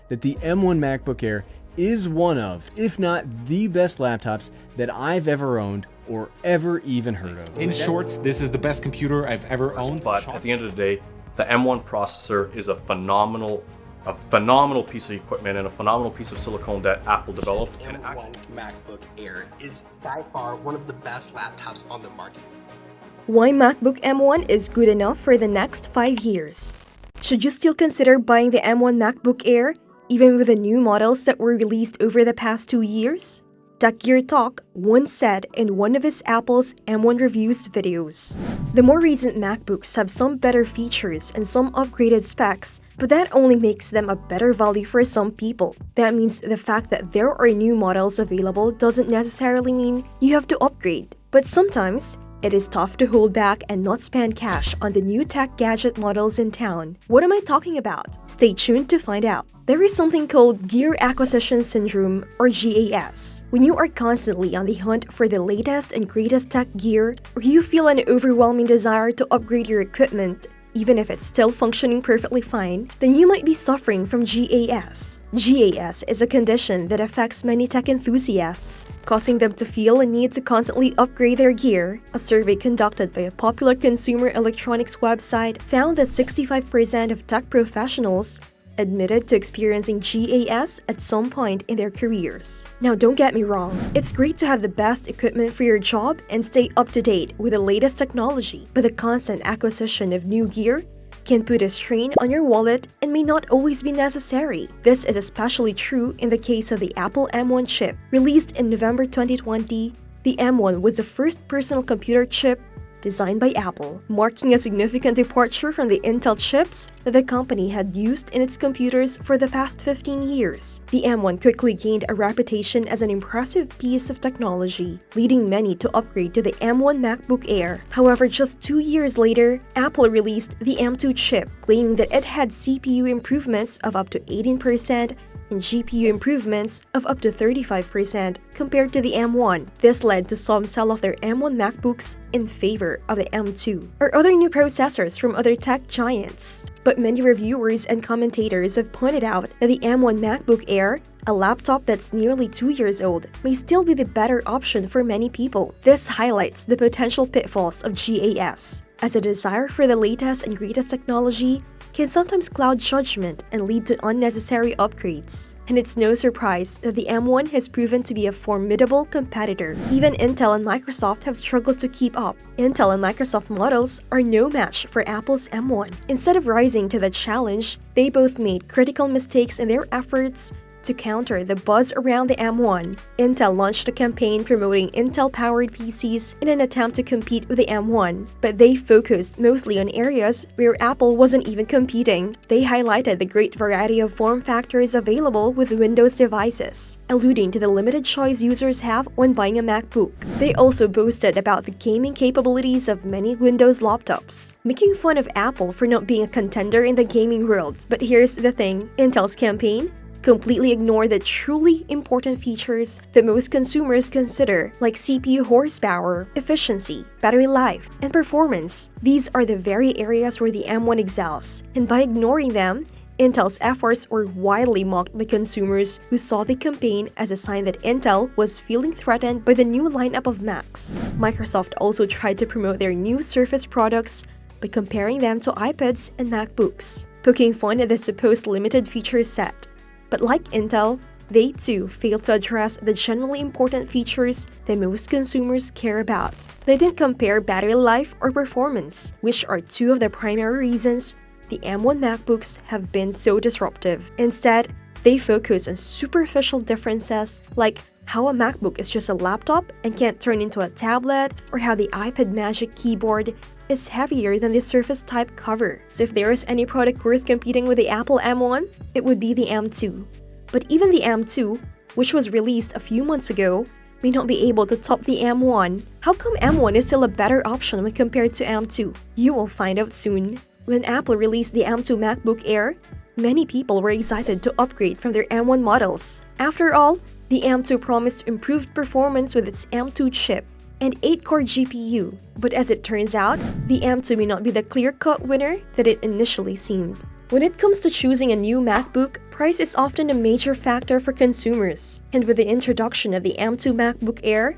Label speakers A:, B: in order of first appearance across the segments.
A: that the M1 MacBook Air is one of, if not the best laptops that I've ever owned or ever even heard of.
B: In short, this is the best computer I've ever owned.
C: But at the end of the day, the M1 processor is a phenomenal piece of equipment and a phenomenal piece of silicone that Apple developed.
D: The M1 MacBook Air is by far one of the best laptops on the market.
E: Why MacBook M1 is good enough for the next 5 years? Should you still consider buying the M1 MacBook Air, even with the new models that were released over the past 2 years? Tech Gear Talk once said in one of his Apple's M1 Reviews videos. The more recent MacBooks have some better features and some upgraded specs, but that only makes them a better value for some people. That means the fact that there are new models available doesn't necessarily mean you have to upgrade. But sometimes, it is tough to hold back and not spend cash on the new tech gadget models in town. What am I talking about? Stay tuned to find out. There is something called Gear Acquisition Syndrome, or GAS. When you are constantly on the hunt for the latest and greatest tech gear, or you feel an overwhelming desire to upgrade your equipment, even if it's still functioning perfectly fine, then you might be suffering from GAS. GAS is a condition that affects many tech enthusiasts, causing them to feel a need to constantly upgrade their gear. A survey conducted by a popular consumer electronics website found that 65% of tech professionals admitted to experiencing GAS at some point in their careers. Now, don't get me wrong, it's great to have the best equipment for your job and stay up to date with the latest technology, but the constant acquisition of new gear can put a strain on your wallet and may not always be necessary. This is especially true in the case of the Apple M1 chip. Released in November 2020, the M1 was the first personal computer chip designed by Apple, marking a significant departure from the Intel chips that the company had used in its computers for the past 15 years. The M1 quickly gained a reputation as an impressive piece of technology, leading many to upgrade to the M1 MacBook Air. However, just 2 years later, Apple released the M2 chip, claiming that it had CPU improvements of up to 18% and GPU improvements of up to 35% compared to the M1. This led to some sell off their M1 MacBooks in favor of the M2 or other new processors from other tech giants. But many reviewers and commentators have pointed out that the M1 MacBook Air, a laptop that's nearly 2 years old, may still be the better option for many people. This highlights the potential pitfalls of GAS, as a desire for the latest and greatest technology can sometimes cloud judgment and lead to unnecessary upgrades. And it's no surprise that the M1 has proven to be a formidable competitor. Even Intel and Microsoft have struggled to keep up. Intel and Microsoft models are no match for Apple's M1. Instead of rising to the challenge, they both made critical mistakes in their efforts to counter the buzz around the M1. Intel launched a campaign promoting Intel-powered PCs in an attempt to compete with the M1, but they focused mostly on areas where Apple wasn't even competing. They highlighted the great variety of form factors available with Windows devices, alluding to the limited choice users have when buying a MacBook. They also boasted about the gaming capabilities of many Windows laptops, making fun of Apple for not being a contender in the gaming world. But here's the thing, Intel's campaign completely ignore the truly important features that most consumers consider, like CPU horsepower, efficiency, battery life, and performance. These are the very areas where the M1 excels, and by ignoring them, Intel's efforts were widely mocked by consumers who saw the campaign as a sign that Intel was feeling threatened by the new lineup of Macs. Microsoft also tried to promote their new Surface products by comparing them to iPads and MacBooks, poking fun at the supposed limited feature set. But like Intel, they too failed to address the genuinely important features that most consumers care about. They didn't compare battery life or performance, which are two of the primary reasons the M1 MacBooks have been so disruptive. Instead, they focus on superficial differences like how a MacBook is just a laptop and can't turn into a tablet, or how the iPad Magic Keyboard is heavier than the Surface type cover. So if there is any product worth competing with the Apple M1, it would be the M2. But even the M2, which was released a few months ago, may not be able to top the M1. How come M1 is still a better option when compared to M2? You will find out soon. When Apple released the M2 MacBook Air, many people were excited to upgrade from their M1 models. After all, the M2 promised improved performance with its M2 chip and 8-core GPU. But as it turns out, the M2 may not be the clear-cut winner that it initially seemed. When it comes to choosing a new MacBook, Price is often a major factor for consumers, and with the introduction of the M2 MacBook Air,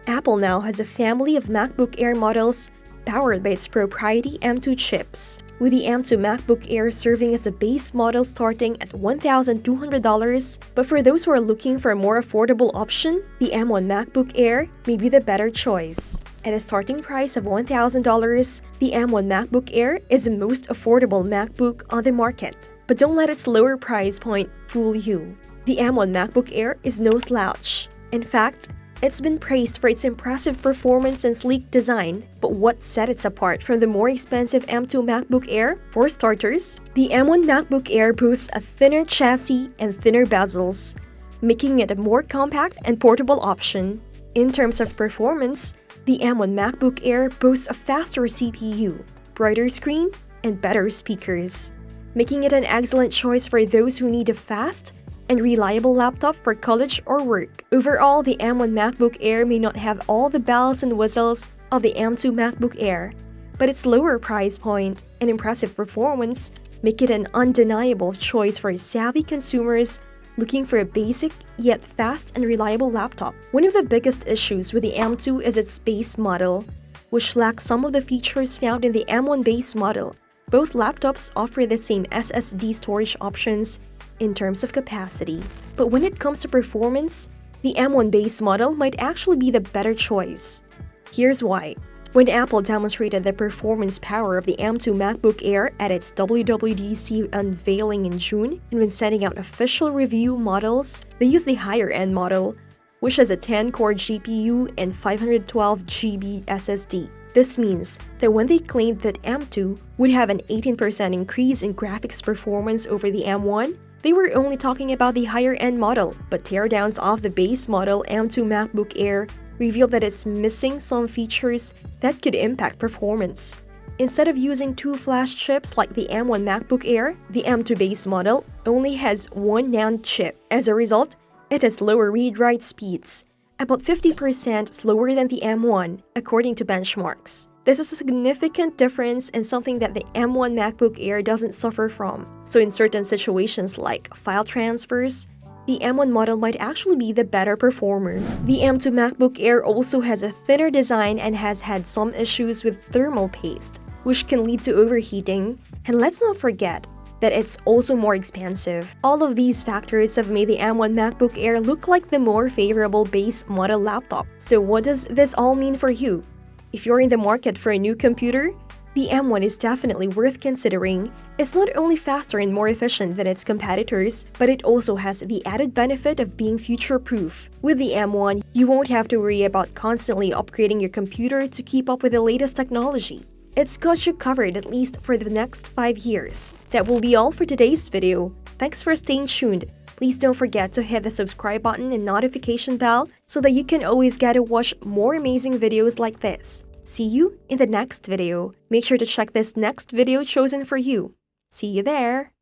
E: Apple now has a family of MacBook Air models powered by its proprietary M2 chips, with the M2 MacBook Air serving as a base model starting at $1,200. But for those who are looking for a more affordable option, the M1 MacBook Air may be the better choice. At a starting price of $1,000, the M1 MacBook Air is the most affordable MacBook on the market. But don't let its lower price point fool you. The M1 MacBook Air is no slouch. In fact, it's been praised for its impressive performance and sleek design, but what set it apart from the more expensive M2 MacBook Air? For starters, the M1 MacBook Air boasts a thinner chassis and thinner bezels, making it a more compact and portable option. In terms of performance, the M1 MacBook Air boasts a faster CPU, brighter screen, and better speakers, making it an excellent choice for those who need a fast and reliable laptop for college or work. Overall, the M1 MacBook Air may not have all the bells and whistles of the M2 MacBook Air, but its lower price point and impressive performance make it an undeniable choice for savvy consumers looking for a basic yet fast and reliable laptop. One of the biggest issues with the M2 is its base model, which lacks some of the features found in the M1 base model. Both laptops offer the same SSD storage options in terms of capacity, but when it comes to performance, the M1 base model might actually be the better choice. Here's why. When Apple demonstrated the performance power of the M2 MacBook Air at its WWDC unveiling in June, and when sending out official review models, they used the higher-end model, which has a 10-core GPU and 512GB SSD. This means that when they claimed that M2 would have an 18% increase in graphics performance over the M1, they were only talking about the higher-end model, but teardowns of the base model M2 MacBook Air revealed that it's missing some features that could impact performance. Instead of using 2 flash chips like the M1 MacBook Air, the M2 base model only has 1 NAND chip. As a result, it has lower read-write speeds, about 50% slower than the M1, according to benchmarks. This is a significant difference and something that the M1 MacBook Air doesn't suffer from. So in certain situations like file transfers, the M1 model might actually be the better performer. The M2 MacBook Air also has a thinner design and has had some issues with thermal paste, which can lead to overheating. And let's not forget that it's also more expensive. All of these factors have made the M1 MacBook Air look like the more favorable base model laptop. So what does this all mean for you? If you're in the market for a new computer, the M1 is definitely worth considering. It's not only faster and more efficient than its competitors, but it also has the added benefit of being future-proof. With the M1, you won't have to worry about constantly upgrading your computer to keep up with the latest technology. It's got you covered at least for the next 5 years. That will be all for today's video. Thanks for staying tuned. Please don't forget to hit the subscribe button and notification bell so that you can always get to watch more amazing videos like this. See you in the next video. Make sure to check this next video chosen for you. See you there!